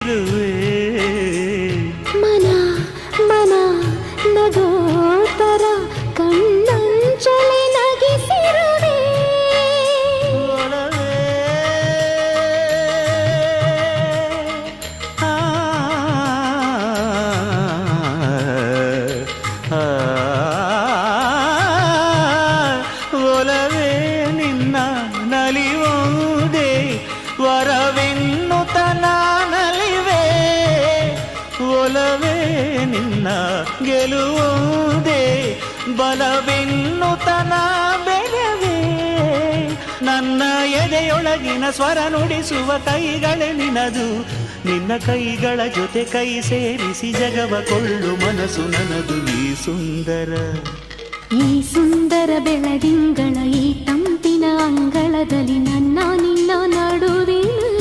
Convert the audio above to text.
ಇರುವೆ ಮನ ಮನ ನಗೋತರ ಕಣ್ಣಂಚಲೆ ನಗಿಸಿರುವೆ ಒಲವೇ ಒಲವೇ ನಿನ್ನ ನಲಿಯುವುದೇ ವರವೆನ್ನುತ್ತ ನಲಿವೆ ಒಲವೇ ನಿನ್ನ ಗೆಲುವುದೇ ಬಲವೆನ್ನುತ್ತ ಬೆರವೇ ನನ್ನ ಎದೆಯೊಳಗಿನ ಸ್ವರ ನುಡಿಸುವ ಕೈಗಳೇ ನಿನದು ನಿನ್ನ ಕೈಗಳ ಜೊತೆ ಕೈ ಸೇರಿಸಿ ಜಗವ ಕೊಳ್ಳು ಮನಸ್ಸು ನನ್ನದು ಈ ಸುಂದರ ಬೆಳದಿಂಗಳ ಈ ತಂಪಿನ ಅಂಗಳದಲ್ಲಿ ನನ್ನ ನಿನ್ನ ನಡುವಿನ